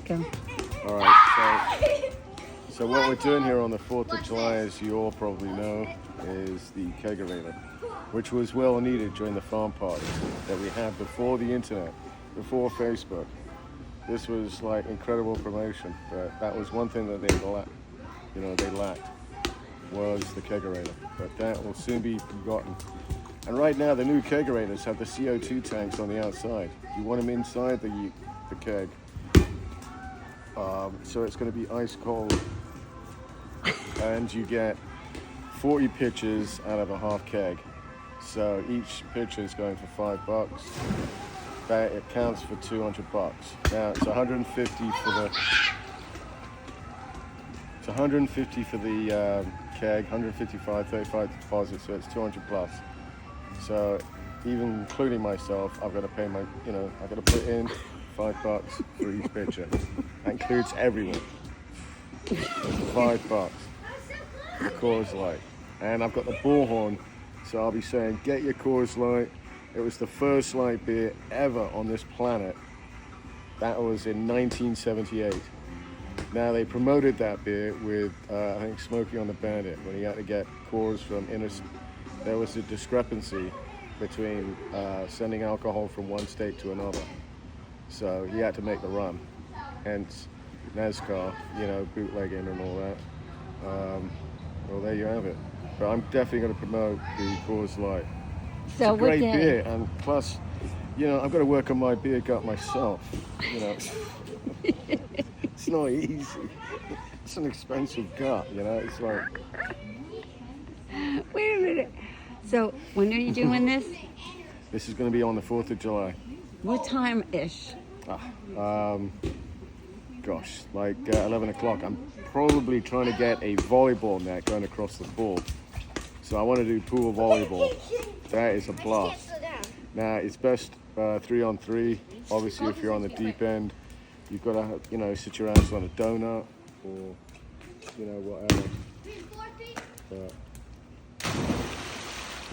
go. All right, so what we're doing here on the 4th of July, as you all probably know, is the kegerator, which was well needed during the farm parties that we had before the internet, before Facebook. This was like incredible promotion, but that was one thing that they lacked, was the kegerator. But that will soon be forgotten. And right now, the new kegerators have the CO2 tanks on the outside. You want them inside the keg. So it's going to be ice cold. And you get 40 pitchers out of a half keg. So each pitcher is going for $5. That it counts for $200. Now it's 150 for the. It's 150 for the keg, 155, 35 deposit, so it's 200 plus. So even including myself, I've got to pay I've got to put in $5 for each pitcher. That includes everyone. $5 for Coors Light. And I've got the bullhorn, so I'll be saying, get your Coors Light. It was the first light beer ever on this planet. That was in 1978. Now they promoted that beer with, I think, Smokey on the Bandit, when he had to get Coors from there was a discrepancy between sending alcohol from one state to another. So he had to make the run. Hence NASCAR, bootlegging and all that. Well, there you have it. But I'm definitely going to promote the Coors Light. It's a great beer, and plus, I've got to work on my beer gut myself. It's not easy. It's an expensive gut, It's like. Wait a minute. So, when are you doing this? This is going to be on the 4th of July. What time-ish? Like 11 o'clock. I'm probably trying to get a volleyball net going across the pool. So I want to do pool volleyball. That is a blast. Now, it's best 3-on-3. Obviously, if you're on the deep end, you've got to, sit your ass on a donut or, whatever. But,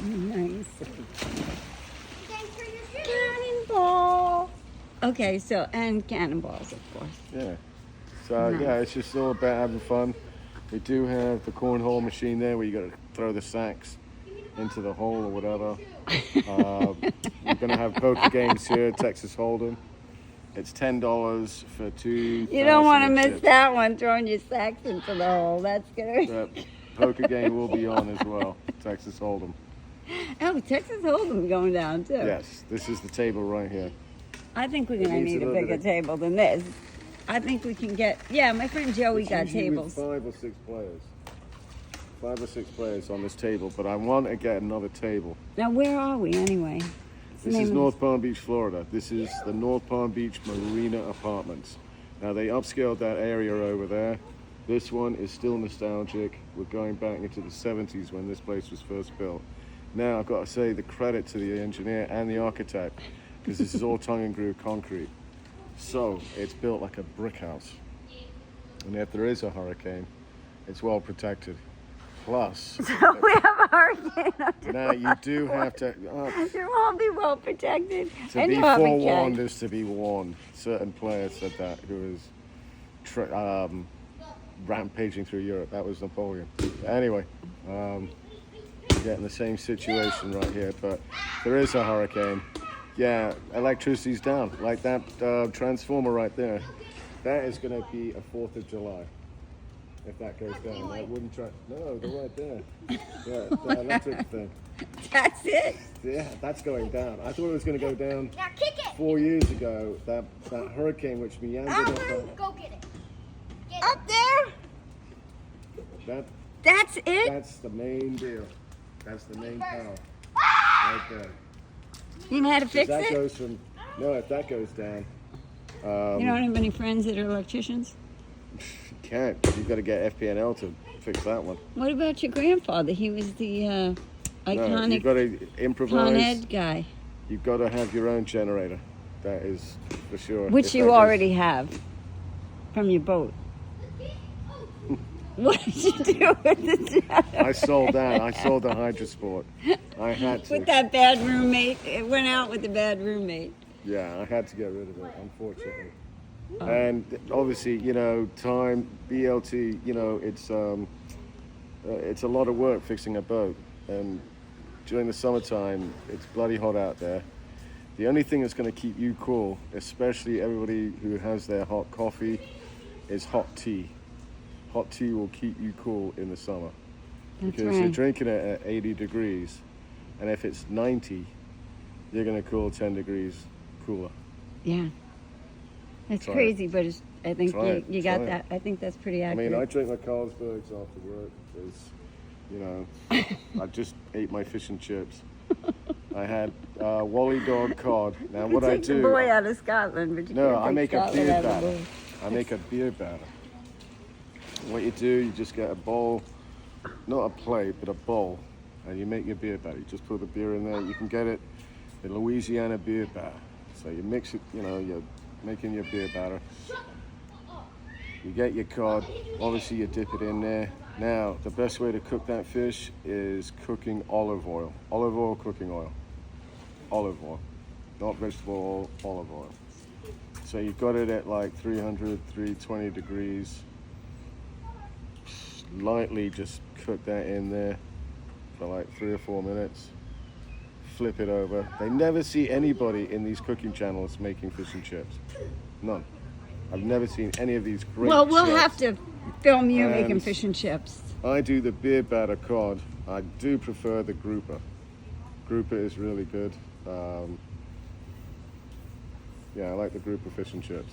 nice. Cannonball. Okay, so, and cannonballs, of course. Yeah. So, nice. It's just all about having fun. We do have the cornhole machine there where you got to throw the sacks into the hole or whatever. We're going to have poker games here, Texas Hold'em. It's $10 for 2. You don't want to miss that one, throwing your sacks into the hole. That's good. The poker game will be on as well, Texas Hold'em. Oh, Texas Hold'em going down too. Yes, this is the table right here. I think we're going to need a bigger table than this. I think we can get, my friend Joey got tables. 5 or 6 players. 5 or 6 players on this table, but I want to get another table. Now, where are we anyway? This is North Palm Beach, Florida. This is the North Palm Beach Marina Apartments. Now, they upscaled that area over there. This one is still nostalgic. We're going back into the 70s when this place was first built. Now, I've got to say the credit to the engineer and the architect, because this is all tongue and groove concrete. So, it's built like a brick house. And if there is a hurricane, it's well protected. Plus, so we have a hurricane. Now you do have to. You won't be well protected. To be forewarned is to be warned. Certain players said that, who was rampaging through Europe. That was Napoleon. But anyway, getting the same situation right here. But there is a hurricane. Yeah, electricity's down. Like that transformer right there. That is going to be a 4th of July. If that goes down, I wouldn't try. No, they're right there. Yeah, the electric thing. That's it? Yeah, that's going down. I thought it was going to go down 4 years ago. That hurricane which meandered up. Go get it. Up there? That's it? That's the main deal. That's the main power. Right there. You know how to fix that it? Goes from, if that goes down. You don't have any friends that are electricians? You can't. You've got to get FPNL to fix that one. What about your grandfather? He was the iconic you've got to improvise. Con Ed guy. You've got to have your own generator. That is for sure. Which you already have from your boat. What did you do with the generator? I sold that. I sold the Hydrosport. I had to. With that bad roommate. It went out with the bad roommate. Yeah, I had to get rid of it, unfortunately. And obviously, you know, time, BLT, you know, it's a lot of work fixing a boat. And during the summertime, it's bloody hot out there. The only thing that's going to keep you cool, especially everybody who has their hot coffee, is hot tea. Hot tea will keep you cool in the summer. That's Because you're right. drinking it at 80 degrees, and if it's 90, you're going to cool 10 degrees cooler. Yeah. It's Try it. crazy, but it's, I think Try it. you Try got it. that. I think that's pretty I accurate. mean, I drink my Carlsbergs after work because, you know, I just ate my fish and chips. I had Wally Dog cod. Now, what I Take the do... boy out of Scotland, but you No, can't I take make a Scotland beer out of the batter. boy. I make a beer batter. What you do, you just get a bowl, not a plate, but a bowl, and you make your beer batter. You just put the beer in there. You can get it in Louisiana beer batter. So you mix it, you know, you're making your beer batter. You get your cod. Obviously, you dip it in there. Now, the best way to cook that fish is cooking olive oil. Olive oil cooking oil. Olive oil. Not vegetable oil, olive oil. So you've got it at like 300, 320 degrees. Lightly just cook that in there for like 3 or 4 minutes. Flip it over. They never see anybody in these cooking channels making fish and chips. None. I've never seen any of these great Well, we'll chefs. have to film you making And fish and chips. I do the beer batter cod. I do prefer the grouper. Grouper is really good. Yeah, I like the grouper fish and chips.